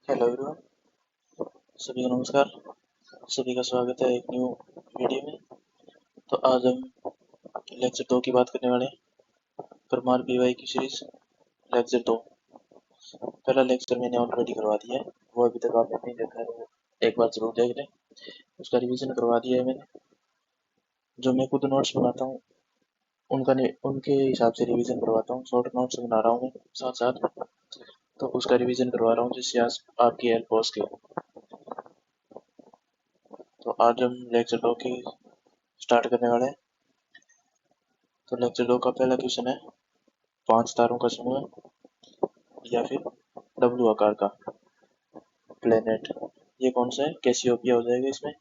Hello everyone, सभी को नमस्कार। सभी का स्वागत है एक न्यू वीडियो में। तो आज हम लेक्चर 2 की बात करने वाले हैं। परमार पीवाई की सीरीज लेक्चर 2। पहला लेक्चर मैंने ऑलरेडी करवा दिया है, वो अभी तक आपने नहीं देखा है वो एक बार जरूर देख लें। उसका रिवीजन करवा दिया है मैंने। जो मैं खुद नोट्स बनाता हूँ उनके हिसाब से रिवीजन करवाता हूँ। शॉर्ट नोट्स बना रहा हूँ मैं साथ साथ में, तो उसका रिवीजन करवा रहा हूँ जिससे आपकी हेल्प हो सके। तो आज हम लेक्चर 2 की स्टार्ट करने वाले हैं। तो लेक्चर 2 का पहला क्वेश्चन है, 5 तारों का समूह या फिर डब्लू आकार का प्लेनेट, ये कौन सा है? कैसियोपिया हो जाएगा इसमें।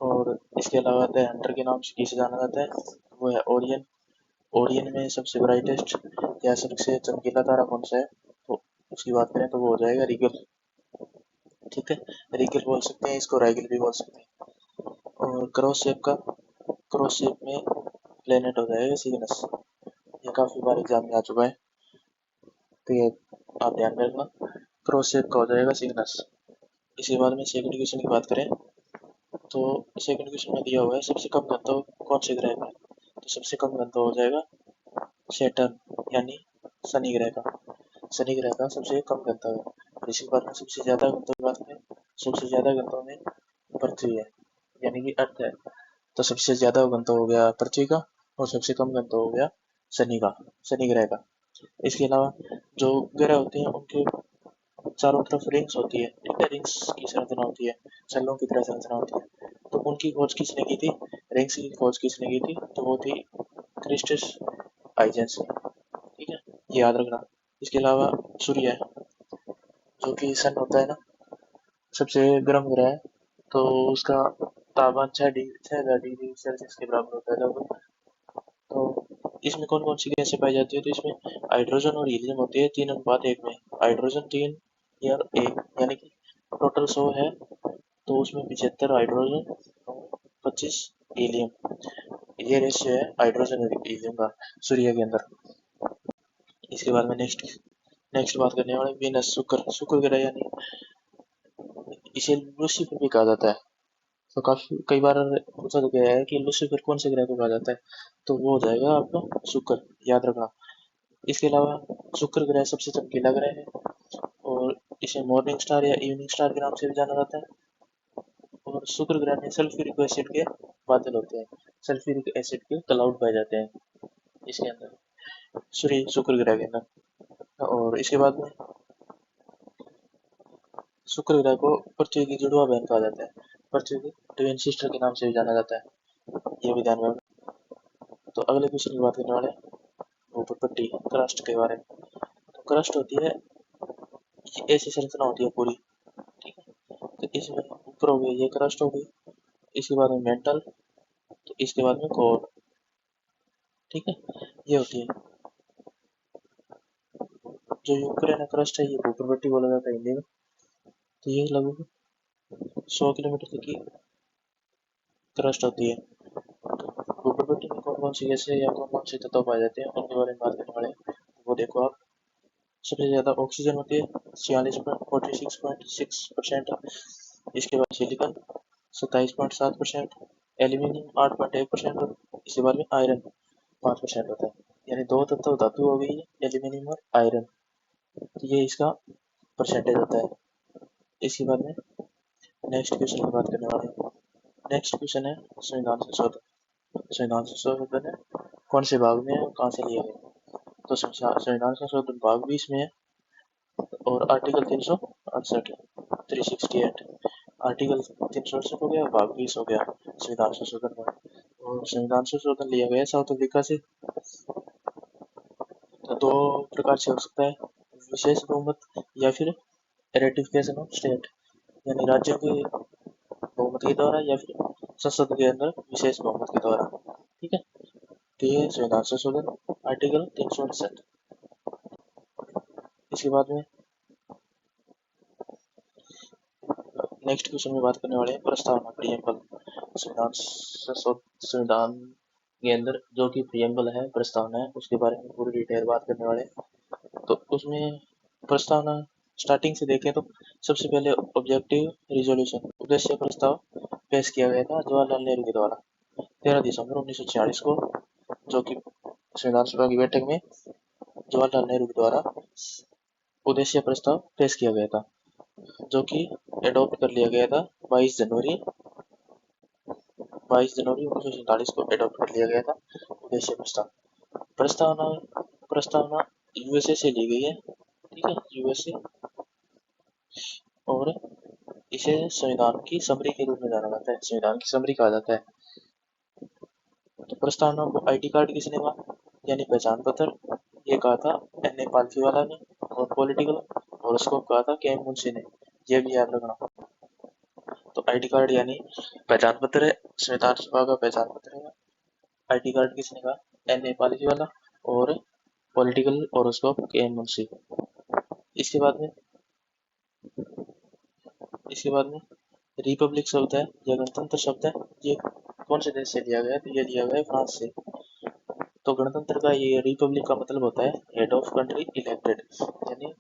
और इसके अलावा द हंटर के नाम से किसे जाना जाता है? वो है ओरियन। ओरियन में सबसे ब्राइटेस्ट या सबसे चमकीला तारा कौन सा है? तो उसकी बात करें तो वो हो जाएगा रीगल। ठीक है, रीगल बोल सकते हैं इसको, राइगल भी बोल सकते हैं। और क्रॉस शेप में प्लेनेट हो जाएगा सिग्नस। ये काफी बार एग्जाम में आ चुका है, तो ये आप ध्यान में रखना। क्रॉस शेप का हो जाएगा सिग्नस। इसके बाद में सेकंड क्वेश्चन की बात करें तो सेकंड क्वेश्चन में दिया हुआ है सबसे कम घनत्व कौन से ग्रह का है? तो सबसे कम घनत्व हो जाएगा सैटर्न यानी शनि ग्रह का। शनि ग्रह का सबसे कम घनत्व है। और इसी बात में सबसे ज्यादा घनत्व की बात करें, सबसे ज्यादा घनत्व में पृथ्वी है यानी कि अर्थ है। तो सबसे ज्यादा घनत्व हो गया पृथ्वी का और सबसे कम घनत्व हो गया शनि ग्रह का। इसके अलावा जो ग्रह होते हैं उनके चारों तरफ रिंग्स होती है, ठीक है, रिंग्स की संरचना होती है, सैलों की तरह संरचना होती है। तो उनकी खोज किसने की थी? रिंग्स की खोज किसने की थी? तो वो थी क्रिस्टस आइजेंस ने। ठीक है, ये याद रखना। इसके अलावा सूर्य है, जो कि सन होता है ना, सबसे गर्म ग्रह है। तो उसका तापमान 6,000 डिग्री सेल्सियस के बराबर होता है लगभग। तो इसमें कौन कौन सी गैसें पाई जाती है? तो इसमें हाइड्रोजन और हीलियम होती है 3:1 में। हाइड्रोजन 3 या 1 यानी कि टोटल 100 है, तो उसमें 75 हाइड्रोजन और 25 हीलियम। ये रेशियो है हाइड्रोजन और हीलियम का सूर्य के अंदर। इसके बाद में नेक्स्ट बात करने वाले वीनस, शुक्र ग्रह, यानी इसे लूसीफर भी कहा जाता है। तो काफी कई बार पूछा गया है कि लूसीफर कौन से ग्रह को कहा जाता है? तो वो हो जाएगा आपका शुक्र, याद रखना। इसके अलावा शुक्र ग्रह सबसे चमकीला ग्रह है और इसे मॉर्निंग स्टार या इवनिंग स्टार के नाम से भी जाना जाता है। और शुक्र ग्रह में सल्फ्यूरिक एसिड के बादल होते हैं, सल्फ्यूरिक एसिड के क्लाउड पाए जाते हैं इसके अंदर, शुक्र ग्रह के अंदर। और इसके बाद में शुक्र ग्रह को पृथ्वी की जुड़वा बहन कहा जाता है, पृथ्वी की ट्विन सिस्टर के नाम से भी जाना जाता है, ये भी ध्यान में रखना। तो अगले क्वेश्चन की बात करने वाले हैं ऊपर पट्टी क्रस्ट के बारे में। तो क्रस्ट होती है, ऐसी संरचना होती है पूरी, ठीक है। तो इसमें ऊपर हो गई ये क्रस्ट हो गई, इसके बाद में मेंटल, तो इसके बाद में कोर, ठीक है, ये होती है। जो यूक्रेन क्रस्ट है ये ऊपर पट्टी बोला जाता है हिंदी में। तो ये लगभग 100 किलोमीटर तक की क्रस्ट होती है। तो ऊपर पट्टी में कौन कौन सी गैसें या कौन कौन से तत्व पाए जाते हैं उनके बारे में बात करने वाले हैं। वो देखो आप, सबसे ज्यादा ऑक्सीजन होती है 46.46%। इसके बाद सिलिकॉन 27.7%, एल्यूमिनियम 8.1% और इसके बाद में आयरन 5% होता है। यानी दो तत्व धातु हो गई है, एल्यूमिनियम और आयरन। तो ये इसका परसेंटेज होता है। इसके बाद में नेक्स्ट क्वेश्चन की बात करने वाले हैं। नेक्स्ट क्वेश्चन है संविधान संशोधन। संविधान संशोधन है कौन से भाग में है और कहाँ से लिया गया? तो संविधान संशोधन भाग 20 में है और आर्टिकल 368, 368, आर्टिकल 368 हो गया, भाग 20 हो गया संविधान संशोधन में। और संविधान संशोधन लिया गया साउथ अफ्रीका से। तो दो प्रकार से हो सकता है, विशेष बहुमत या फिर रेटिफिकेशन ऑफ स्टेट, यानी राज्यों के बहुमत के द्वारा या फिर संसद के अंदर विशेष बहुमत के द्वारा, ठीक है। तो ये संविधान संशोधन आर्टिकल 368। इसके बाद में नेक्स्ट क्वेश्चन में बात करने वाले हैं प्रस्तावना, प्रियम्बल। संविधान के अंदर जो कि प्रियम्बल है, प्रस्तावना है, उसके बारे में पूरी डिटेल बात करने वाले हैं। तो उसमें प्रस्तावना स्टार्टिंग से देखें तो सबसे पहले ऑब्जेक्टिव रिजोल्यूशन उद्देश्य प्रस्ताव पेश किया गया था जवाहरलाल नेहरू के द्वारा 13 दिसंबर 1946 को, जो कि संविधान सभा की बैठक में जवाहरलाल नेहरू के द्वारा उद्देश्य प्रस्ताव पेश किया गया था, जो कि एडॉप्ट कर लिया गया था 22 जनवरी 1947 को एडॉप्ट कर लिया गया था उद्देश्य प्रस्ताव। प्रस्तावना प्रस्तावना यूएसए से ली गई है, ठीक है, यूएसए, और इसे संविधान की समरी के रूप में जाना जाता है, संविधान की समरी कहा जाता है। तो प्रस्तावना को आईडी कार्ड किसने कहा, यानी पहचान पत्र, ये कहा था एन ए पालखीवाला ने, और पॉलिटिकल हॉरोस्कोप कहा था के एम मुंशी ने, ये भी याद रखना। तो आईडी कार्ड यानी पहचान पत्र है, संविधान सभा का पहचान पत्र है। आईडी कार्ड किसने कहा, एन ए पालखीवाला, और पॉलिटिकल हॉरोस्कोप के एम मुंशी। इसके बाद में रिपब्लिक शब्द है या गणतंत्र शब्द है, ये कौन से देश से लिया गया है, तो ये लिया गया है फ्रांस से। तो गणतंत्र का, ये रिपब्लिक का मतलब होता है हेड ऑफ कंट्री इलेक्टेड, यानी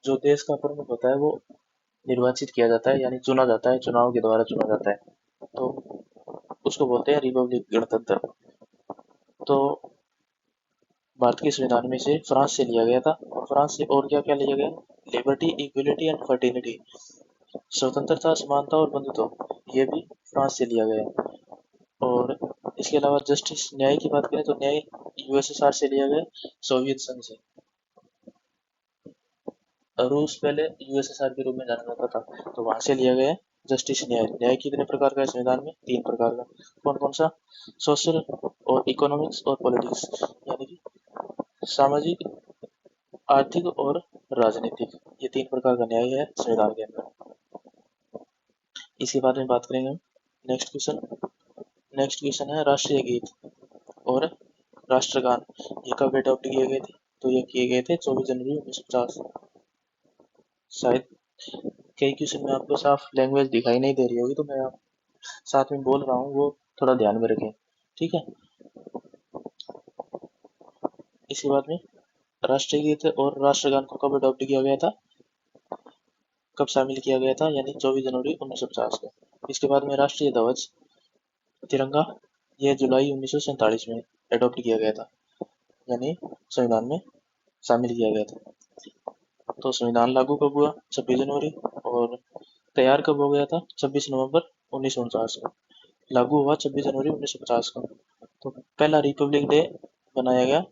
जो देश का प्रमुख होता है वो निर्वाचित किया जाता है, यानी चुना जाता है, चुनाव के द्वारा चुना जाता है, तो उसको बोलते हैं रिपब्लिक, गणतंत्र। तो भारत के संविधान में से फ्रांस से लिया गया था, और फ्रांस से और क्या क्या लिया गया, लिबर्टी, इक्वलिटी एंड फर्टिलिटी, स्वतंत्रता, समानता और बंधुत्व, ये भी फ्रांस से लिया गया। और इसके अलावा जस्टिस, न्याय की बात करें तो न्याय यूएसएसआर से लिया गया, सोवियत संघ से। रूस पहले यूएसएसआर के रूप में जाना जाता था, तो वहां से लिया गया जस्टिस, न्याय। न्याय कितने प्रकार का है संविधान में, 3 प्रकार का। कौन कौन सा, सोशल और इकोनॉमिक्स और पॉलिटिक्स, यानी कि सामाजिक, आर्थिक और राजनीतिक, ये 3 प्रकार का न्याय है संविधान के अंदर। इसके बारे में बात करेंगे हम। नेक्स्ट क्वेश्चन है राष्ट्रीय गीत और राष्ट्रगान, ये कब एडॉप्ट किए गए थे, तो ये किए गए थे 24 जनवरी 1950। शायद कई क्वेश्चन में आपको साफ लैंग्वेज दिखाई नहीं दे रही होगी, तो मैं आप साथ में बोल रहा हूँ, वो थोड़ा ध्यान में रखें, ठीक है। इसके बाद में राष्ट्रीय गीत और राष्ट्रगान को कब अडॉप्ट किया गया था, कब शामिल किया गया था, यानी 24 जनवरी 1950 को। इसके बाद में राष्ट्रीय ध्वज, तिरंगा, यह जुलाई 1947 में अडॉप्ट किया गया था, यानी संविधान में शामिल किया गया था। तो संविधान लागू कब हुआ, 26 जनवरी, और तैयार कब हो गया था, 26 नवंबर 1949 को। लागू हुआ 26 जनवरी 1950 को। तो पहला रिपब्लिक डे बनाया गया,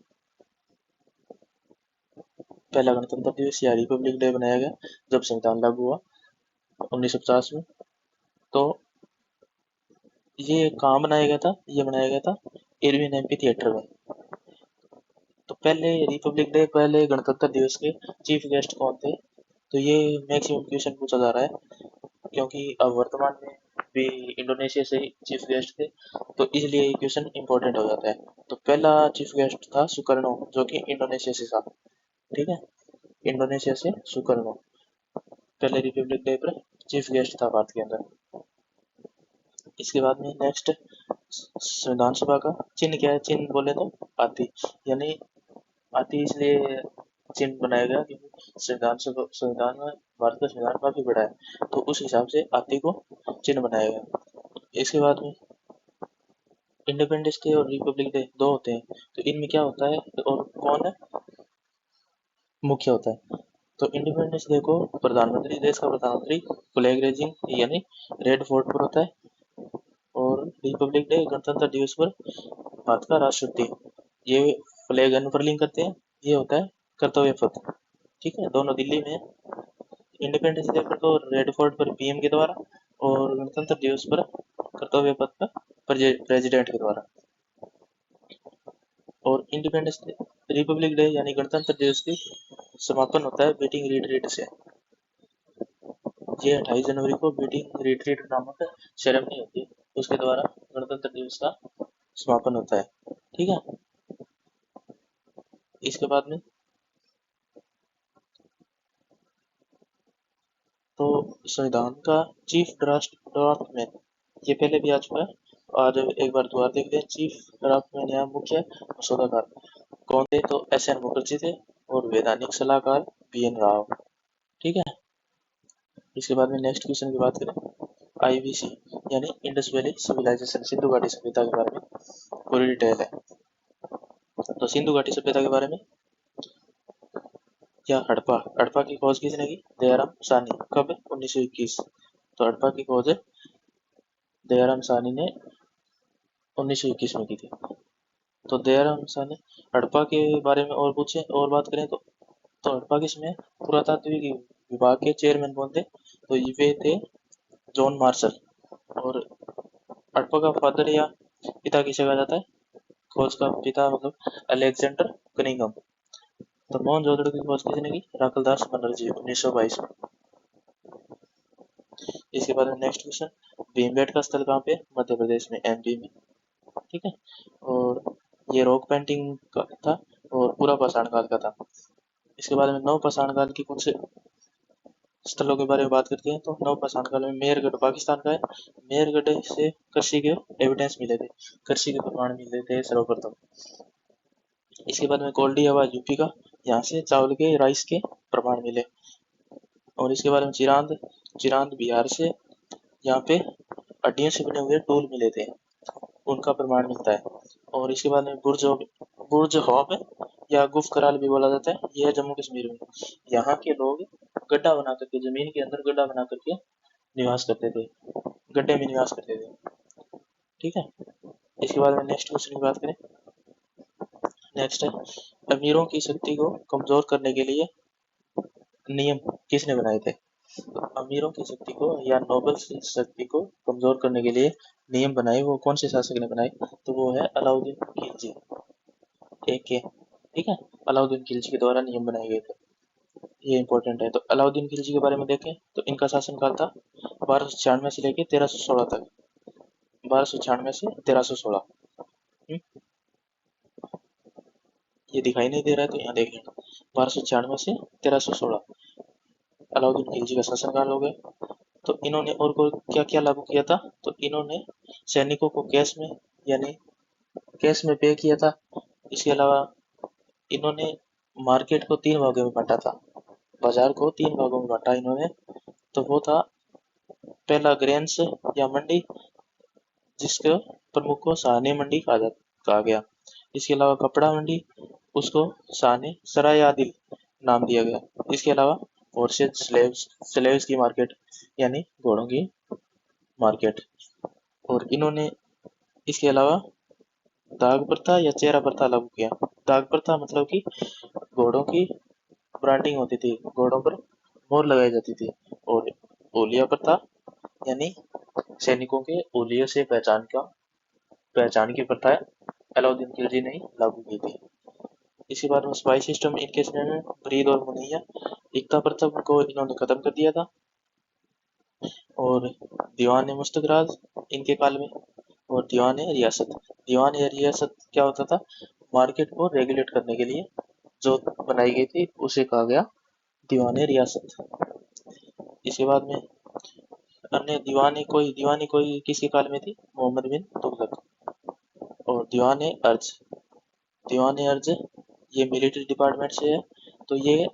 पहला गणतंत्र दिवस या रिपब्लिक डे बनाया गया जब संविधान लागू हुआ 1950 में। तो ये कहाँ बनाया गया था, ये बनाया गया था इरविन एम्पी थिएटर में। तो पहले रिपब्लिक डे, पहले गणतंत्र दिवस के चीफ गेस्ट कौन थे, तो ये मैक्सिमम क्वेश्चन पूछा जा रहा है, क्योंकि अब वर्तमान में भी इंडोनेशिया से चीफ गेस्ट थे, तो इसलिए ये क्वेश्चन इंपॉर्टेंट हो जाता है। तो पहला चीफ गेस्ट था सुकर्णो, जो कि इंडोनेशिया से था, ठीक है, इंडोनेशिया से सुकर्णो पहले रिपब्लिक डे पर चीफ गेस्ट था भारत के अंदर। इसके बाद में नेक्स्ट, संविधान सभा का चिन्ह क्या है, चिन्ह बोले तो हाथी, यानी हाथी इसलिए चिन्ह बनाया गया क्योंकि संविधान में भारत का संविधान काफी बड़ा है, तो उस हिसाब से हाथी को चिन्ह बनाया गया। इसके बाद में इंडिपेंडेंस डे और रिपब्लिक डे दो होते हैं, तो इनमें क्या होता है और कौन है मुख्य होता है। तो इंडिपेंडेंस डे को प्रधानमंत्री, देश का प्रधानमंत्री फ्लैग रेजिंग यानी रेड फोर्ट पर होता है, और रिपब्लिक डे गणतंत्र दिवस पर भारत का राष्ट्रपति ये फ्लैग अनफर्लिंग करते हैं, ये होता है कर्तव्य पथ, ठीक है, दोनों दिल्ली में। इंडिपेंडेंस डे पर तो रेड फोर्ट पर पीएम के द्वारा, और गणतंत्र दिवस पर कर्तव्य पथ पर प्रेसिडेंट के द्वारा। और इंडिपेंडेंस डे, रिपब्लिक डे यानी गणतंत्र दिवस की समापन होता है बीटिंग रिट्रीट से। ये 28 जनवरी को बीटिंग रिट्रीट नामक सेरेमनी होती है, उसके द्वारा गणतंत्र दिवस का समापन होता है, ठीक है। इसके बाद में तो संविधान का चीफ ड्राफ्टमैन, ये पहले भी आ चुका है, आज एक बार दोबारा देखते हैं। चीफ ड्राफ्टमैन या मुख्य मसौदाकार कौन थे, तो एस एन मुखर्जी थे, और वैधानिक सलाहकार बी एन राव। ठीक है। इसके बाद में नेक्स्ट क्वेश्चन की बात करें, IVC यानी इंडस वैली सिविलाइजेशन, सिंधु घाटी सभ्यता के बारे में पूरी डिटेल है। तो सिंधु घाटी सभ्यता के बारे में, क्या हड़प्पा, हड़प्पा की खोज किसने की? दयाराम साहनी। कब? 1921। तो हड़प्पा की खोज दयाराम साहनी ने 1921 में की थी। तो दयाराम साहनी, हड़प्पा के बारे में और पूछे और बात करें तो हड़प्पा किसमें पुरातात्विक विभाग के चेयरमैन कौन थे? तो ये थे जॉन मार्शल। और हड़प्पा का फादर या पिता किसे कहा जाता है? खोज का पिता मतलब अलेक्जेंडर कनिंघम। तो मोहनजोदड़ो की खोज किसने की? राखलदास बनर्जी 1922 में। इसके बाद में नेक्स्ट क्वेश्चन, भीमबेटका स्थल कहाँ पे? मध्य प्रदेश में, MP में। ठीक है। और ये रॉक पेंटिंग का था और पूरा पाषाण काल का था। इसके बाद में नव पाषाण काल की कुछ स्थलों के बारे में बात करते हैं। तो नव पाषाण काल में मेहरगढ़ पाकिस्तान का है। मेहरगढ़ से कृषि के एविडेंस मिले थे, कृषि के प्रमाण मिले थे सर्वप्रथम। इसके बाद में कोल्डी हवा यूपी का, यहाँ से चावल के राइस के प्रमाण मिले। और इसके बाद में चिरांद, चिरांद बिहार से, यहाँ पे हड्डियों से बने हुए टूल मिले थे, उनका प्रमाण मिलता है। और इसके बाद में बुर्ज खौफ या गुफ कराल भी बोला जाता है, यह जम्मू कश्मीर में। यहाँ के लोग गड्ढा बना करके, जमीन के अंदर गड्ढा बना करके निवास करते थे, गड्ढे में निवास करते थे। ठीक है। इसके बाद में नेक्स्ट क्वेश्चन की बात करें, नेक्स्ट है, अमीरों की शक्ति को कमजोर करने के लिए नियम किसने बनाए थे? तो अमीरों की शक्ति को या नोबल की शक्ति को कमजोर करने के लिए नियम बनाए, वो कौन से शासक ने बनाए? तो वो है अलाउद्दीन खिलजी, AK। ठीक है, अलाउद्दीन खिलजी के द्वारा नियम बनाए गए थे, ये इंपॉर्टेंट है। तो अलाउद्दीन खिलजी के बारे में देखें तो इनका शासनकाल था 1296 से लेकर 1316 तक। 1296 से 1316। ये दिखाई नहीं दे रहा है तो यहाँ देख लेना, 1296 से 1316 अलाउद्दीन खिलजी का शासनकाल हो गया। तो इन्होंने और को क्या क्या लागू किया था? तो इन्होंने सैनिकों को कैश में, यानी कैश में पे किया था। इसके अलावा इन्होंने मार्केट को 3 भागों में बांटा था, बाजार को 3 भागों में बांटा इन्होंने। तो वो था पहला ग्रेन्स या मंडी, जिसके प्रमुख को साहनी मंडी कहा गया। इसके अलावा कपड़ा मंडी, उसको साहनी सराय आदिल नाम दिया गया। इसके अलावा हॉर्सेज स्लेव्स, स्लेव्स की मार्केट यानी घोड़ों की मार्केट। और इन्होंने इसके अलावा दाग प्रथा या चेहरा प्रथा लागू किया। दाग प्रथा मतलब कि घोड़ों की ब्रांडिंग होती थी, घोड़ों पर मोहर लगाई जाती थी। और ओलिया प्रथा यानी सैनिकों के ओलियों से पहचान की प्रथा अलाउद्दीन खिलजी ने लागू की थी। इसके बाद में स्पाई सिस्टम इनके समय में ब्रीद और मुनैया एकता प्रथा को इन्होंने खत्म कर दिया था। और दीवान मुस्तकराज इनके काल में। और दीवान रियासत, दीवान या रियासत क्या होता था? मार्केट को रेगुलेट करने के लिए जो बनाई गई थी उसे कहा गया दीवान रियासत। इसके बाद में अन्य दीवानी कोई किसके काल में थी? मोहम्मद बिन तुगलक। और दीवान अर्ज ये मिलिट्री डिपार्टमेंट से है। तो ये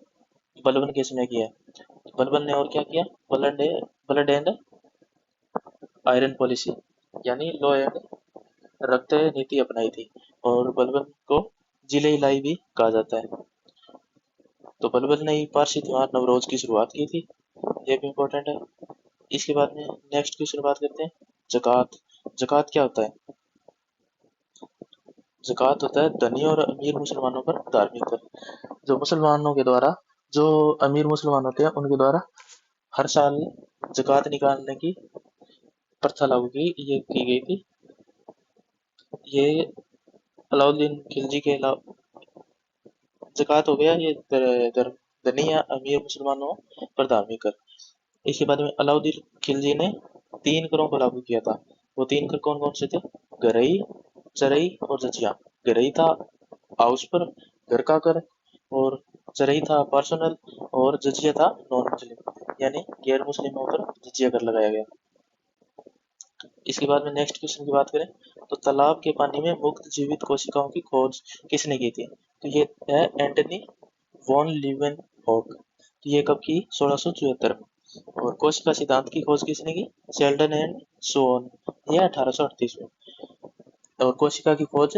बलबन के समय की है। बलबन ने और क्या किया? ब्लड एंड आयरन पॉलिसी यानी लॉ एंड रक्त नीति अपनाई थी। और बलबन को जिले इलाई भी कहा जाता है। तो बलबन ने पारसी त्योहार नवरोज की शुरुआत की थी, ये भी इम्पोर्टेंट है। इसके बाद में नेक्स्ट की शुरुआत करते हैं, जक़ात। जक़ात क्या होता है? ज़कात होता है धनी और अमीर मुसलमानों पर धार्मिक कर। जो मुसलमानों के द्वारा, जो अमीर मुसलमान होते हैं उनके द्वारा हर साल ज़कात निकालने की प्रथा लागू की गई थी। ये अलाउद्दीन खिलजी के ज़कात हो गया, ये धनी या अमीर मुसलमानों पर धार्मिक कर। इसके बाद में अलाउद्दीन खिलजी ने 3 करों को लागू किया था। वो 3 कर कौन कौन से थे? गरई, चरई और जजिया। गरई था हाउस पर घर का कर, और चरई था पर्सनल, और जजिया था नॉन मुस्लिम यानी गैर मुस्लिमों पर जजिया कर लगाया गया। इसके बाद में नेक्स्ट क्वेश्चन की बात करें तो तालाब के पानी में मुक्त जीवित कोशिकाओं की खोज किसने की थी? तो ये है एंटनी वॉन लीवेनहॉक। तो ये कब की? 1674 में। और कोशिका सिद्धांत की खोज किसने की? शेल्डन एंड सोन, ये 1838 में। और कोशिका की खोज,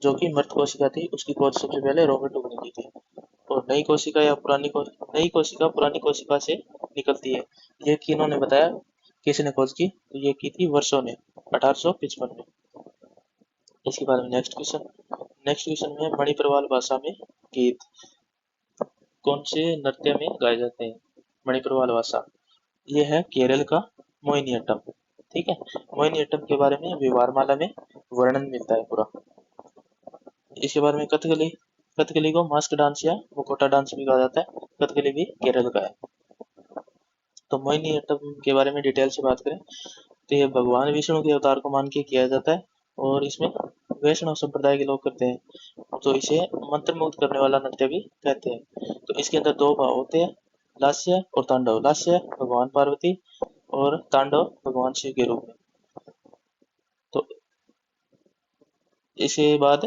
जो कि मृत कोशिका थी, उसकी खोज सबसे पहले रॉबर्ट हुक ने की थी। और नई कोशिका पुरानी कोशिका से निकलती है, ये किन्होंने बताया, किसने खोज की? तो ये की थी वर्षों ने, 1855 में। इसके बाद में नेक्स्ट क्वेश्चन में मणिप्रवाल भाषा में गीत कौन से नृत्य में गाए जाते हैं? मणिप्रवाल भाषा, ये है केरल का मोहिनीअट्टम। ठीक है, मोहिनीअट्टम के बारे में व्यवहारमाला में वर्णन मिलता है पूरा। इसके बारे में कथकली, कथकली को मास्क डांस या मुखौटा डांस भी कहा जाता है, कथकली भी केरल का है। तो मोहिनीअट्टम के बारे में डिटेल से बात करें तो ये भगवान विष्णु के अवतार को मान के किया जाता है, और इसमें वैष्णव संप्रदाय के लोग करते हैं, तो इसे मंत्र मुग्ध करने वाला नृत्य भी कहते हैं। तो इसके अंदर दो भाव होते हैं, लास्य और तांडव। लास्य भगवान पार्वती और तांडव भगवान शिव के रूप में। तो इसके बाद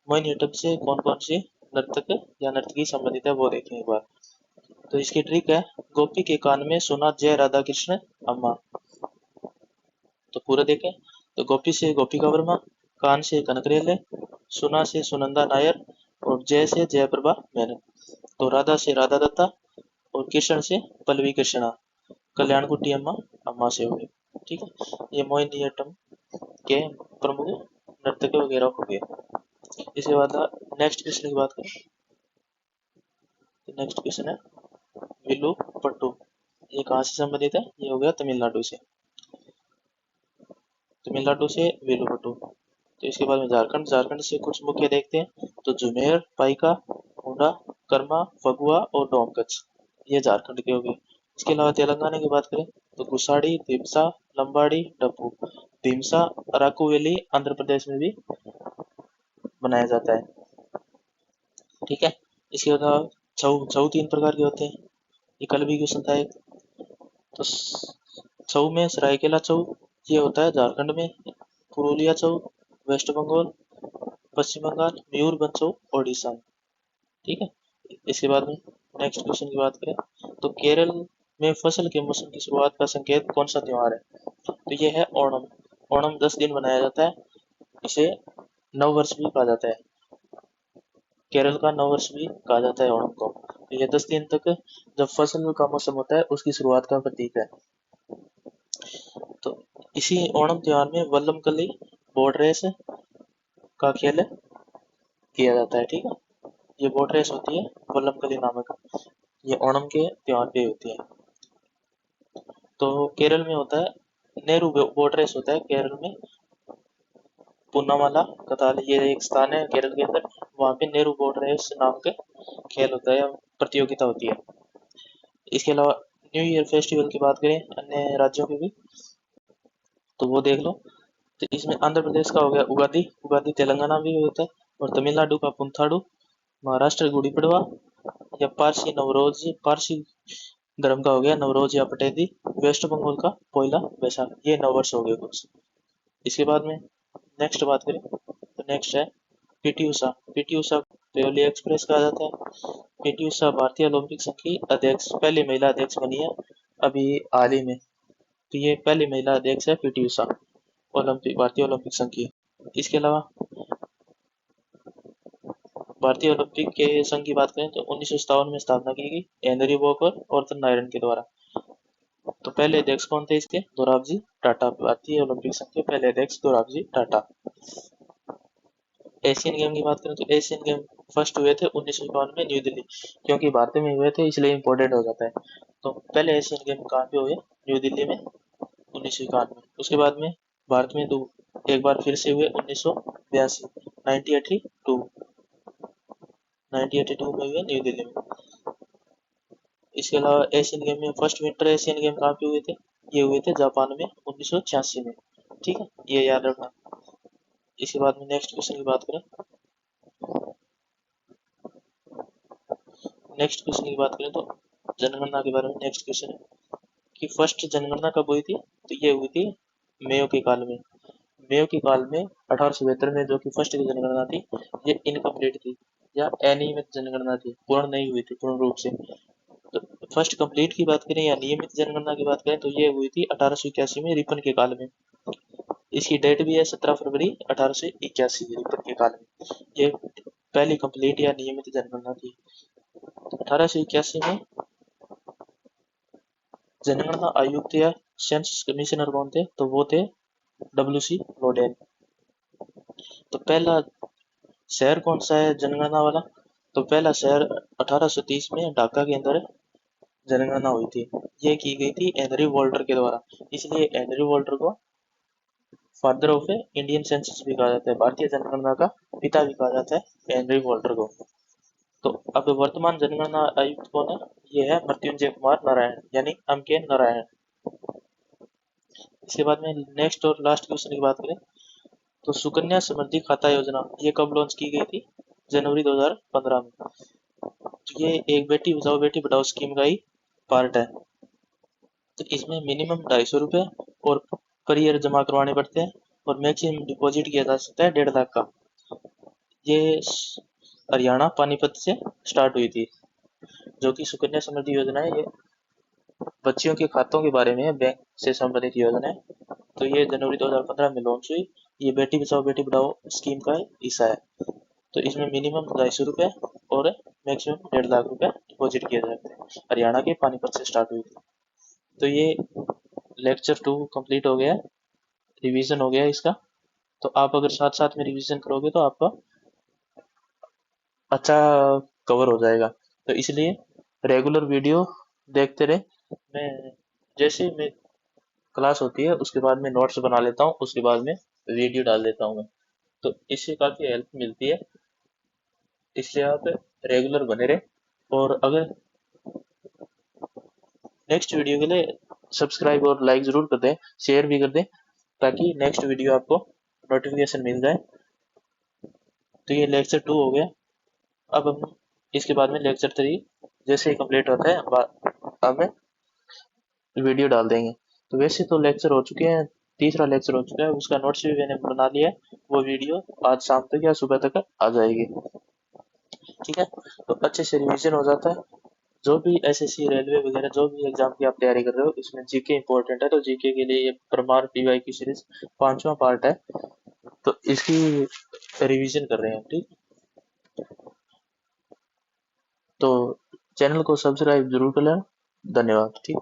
मोहिनीअट्टम से कौन कौन से नर्तक या नर्तकी संबंधित है वो देखें एक बार। तो इसकी ट्रिक है, गोपी के कान में सुना जय राधा कृष्ण अम्मा। तो पूरा देखें, तो गोपी से गोपिका वर्मा, कान से कनकरेले, सुना से सुनंदा नायर, और जय से जयप्रभा मेनन। तो राधा से राधा दत्ता, और कृष्ण से पल्लवी कृष्णा, कल्याण कुट्टी अम्मा अम्मा से हो गए। ठीक है, ये मोहिनीअट्टम के प्रमुख नर्तक वगैरह हो गए। इसके बाद नेक्स्ट क्वेश्चन की बात करें तो नेक्स्ट क्वेश्चन है विल्लू पट्टू। ये कहाँ से संबंधित है? ये हो गया तमिलनाडु से, तमिलनाडु से वेलू पट्टू। तो इसके बाद में झारखंड से कुछ मुख्य देखते हैं, तो जुमेर, पाइका, हुंडा, कर्मा, फगुआ और डोमकच, ये झारखंड के हो गए। इसके अलावा तेलंगाना की बात करें तो गुसाड़ी, दिमसा, लंबाड़ी, डप्पू। दिमसा अराकू वैली आंध्र प्रदेश में भी बनाया जाता है। ठीक है, इसके अलावा छऊ छऊ तीन प्रकार के होते हैं, ये कल भी क्वेश्चन था एक। तो छऊ में सरायकेला छऊ, ये होता है झारखंड में, पुरुलिया छऊ वेस्ट बंगाल, पश्चिम बंगाल, मयूरभंज छऊ ओडिशा में। ठीक है, इसके बाद में नेक्स्ट क्वेश्चन की बात करें तो केरल में फसल के मौसम की शुरुआत का संकेत कौन सा त्योहार है? तो ये है ओणम। ओणम 10 दिन मनाया जाता है, इसे नव वर्ष भी कहा जाता है, केरल का नव वर्ष भी कहा जाता है ओणम को। तो ये 10 दिन तक जब फसल का मौसम होता है उसकी शुरुआत का प्रतीक है। तो इसी ओणम त्योहार में वल्लमकली बोट रेस का खेल किया जाता है। ठीक है, ये बोट रेस होती है वल्लमकली नामक, ये ओणम के त्योहार पे होती है। तो केरल में होता है नेहरू बोट रेस होता है केरल में, पूनावाला कताल, ये एक स्थान है केरल के अंदर, वहाँ पे नेहरू बोट रेस नाम के खेल होता है, प्रतियोगिता होती है। इसके अलावा न्यू ईयर फेस्टिवल की बात करें अन्य राज्यों की भी, तो वो देख लो। तो इसमें आंध्र प्रदेश का हो गया उगादी, उगादी तेलंगाना भी होता है, और तमिलनाडु का पुंथाडु, महाराष्ट्र गुड़ी पड़वा, या पारसी नवरोज, पारसी धर्म का हो गया नवरोज या पटेदी, वेस्ट बंगाल का पोइला बैसाख, ये नववर्ष हो गए कुछ। इसके बाद में नेक्स्ट बात करें तो नेक्स्ट है PT Usha. PT Usha पेओली express कहा जाता है। पीटी उषा भारतीय ओलंपिक संघ की अध्यक्ष, पहली महिला अध्यक्ष बनी है अभी हाल ही में। तो ये पहली महिला अध्यक्ष है पीटी उषा, ओलंपिक, भारतीय ओलंपिक संघ की। इसके अलावा भारतीय ओलंपिक के संघ की बात करें तो 1957 में स्थापना की गई हेनरी वॉकर और नायरन के द्वारा। तो पहले अध्यक्ष कौन थे इसके? दोराबजी टाटा, भारतीय ओलंपिक संघ के पहले अध्यक्ष दोराबजी टाटा। एशियन गेम की बात करें तो एशियन गेम फर्स्ट हुए थे 1951 में न्यू दिल्ली, क्योंकि भारत में हुए थे इसलिए इम्पोर्टेंट हो जाता है। तो पहले एशियन गेम कहाँ पे हुए? न्यू दिल्ली में 1951 में। उसके बाद में भारत में दो एक बार फिर से हुए 1982, 1982 1982 में हुए न्यू दिल्ली में। इसके अलावा एशियन गेम में फर्स्ट विंटर एशियन गेम कहाँ पे हुए थे? ये हुए थे जापान में 1986 में। ठीक है, ये याद रखना। इसके बाद में नेक्स्ट क्वेश्चन की बात करें, तो जनगणना के बारे में नेक्स्ट क्वेश्चन है कि फर्स्ट जनगणना कब हुई थी? तो ये हुई थी मेयो के काल में। मेयो के काल में 1872 में जो कि फर्स्ट की जनगणना थी ये इनकम्प्लीट थी, या अनियमित जनगणना थी, पूर्ण नहीं हुई थी पूर्ण रूप से। तो फर्स्ट कंप्लीट की बात करें या नियमित जनगणना की बात करें तो ये हुई थी 1881 में रिपन के काल में। इसकी डेट भी है 17 फरवरी 1881 रिपन के काल में। ये पहली कंप्लीट या नियमित जनगणना थी। 1881 में जनगणना आयुक्त या सेंसस कमिश्नर कौन थे, तो वो थे WC लोडेन। तो पहला शहर कौन सा है जनगणना वाला, तो पहला शहर 1830 में ढाका के अंदर जनगणना हुई थी। ये की गई थी हेनरी वॉल्टर के द्वारा, इसलिए हेनरी वॉल्टर को फादर ऑफ इंडियन सेंसस भी कहा जाता है, भारतीय जनगणना का पिता भी कहा जाता है हेनरी वॉल्टर को। तो अब वर्तमान जनगणना आयुक्त कौन है, ये है मृत्युंजय कुमार नारायण यानी M.K. नारायण। इसके बाद में नेक्स्ट और लास्ट क्वेश्चन की बात करें तो सुकन्या समृद्धि खाता योजना ये कब लॉन्च की गई थी, जनवरी 2015 में। तो ये एक बेटी बचाओ बेटी पढ़ाओ स्कीम का ही पार्ट है। तो इसमें मिनिमम 250 रुपये और पर ईयर जमा करवाने पड़ते हैं और मैक्सिमम डिपॉजिट किया जा सकता है 1.5 लाख का। ये हरियाणा पानीपत से स्टार्ट हुई थी। जो कि सुकन्या समृद्धि योजना है, ये बच्चियों के खातों के बारे में बैंक से संबंधित योजना है। तो ये जनवरी 2015 में लॉन्च हुई। ये बेटी बचाओ बेटी पढ़ाओ स्कीम का हिस्सा है। तो इसमें मिनिमम 250 रुपये और मैक्सिमम 1.5 लाख रुपए डिपॉजिट किए जाते हैं। हरियाणा के पानीपत से स्टार्ट हुई थी। तो ये लेक्चर 2 कंप्लीट हो गया, रिवीजन हो गया इसका। तो आप अगर साथ साथ में रिवीजन करोगे तो आपका अच्छा कवर हो जाएगा। तो इसलिए रेगुलर वीडियो देखते रहे। मैं जैसे मैं क्लास होती है उसके बाद में नोट्स बना लेता हूँ, उसके बाद में वीडियो डाल देता हूँ मैं। तो इससे काफ़ी हेल्प मिलती है, इसलिए आप रेगुलर बने रहे। और अगर नेक्स्ट वीडियो के लिए सब्सक्राइब और लाइक ज़रूर कर दें, शेयर भी कर दें, ताकि नेक्स्ट वीडियो आपको नोटिफिकेशन मिल जाए। तो ये लेक्चर 2 हो गया। अब हम इसके बाद में लेक्चर 3 जैसे ही कंप्लीट होता है अब वीडियो डाल देंगे। तो वैसे तो लेक्चर हो चुके हैं, तीसरा लेक्चर हो चुका है, उसका नोट्स भी मैंने बना लिया है। वो वीडियो आज शाम तक या सुबह तक आ जाएगी। ठीक है, तो अच्छे से रिवीजन हो जाता है। जो भी SSC रेलवे वगैरह जो भी एग्जाम की आप तैयारी कर रहे हो, इसमें जीके इंपॉर्टेंट है। तो जीके के लिए ये परमार PY की सीरीज 5वां पार्ट है, तो इसकी रिवीजन कर रहे हैं। ठीक, तो चैनल को सब्सक्राइब जरूर कर लेना। धन्यवाद। ठीक।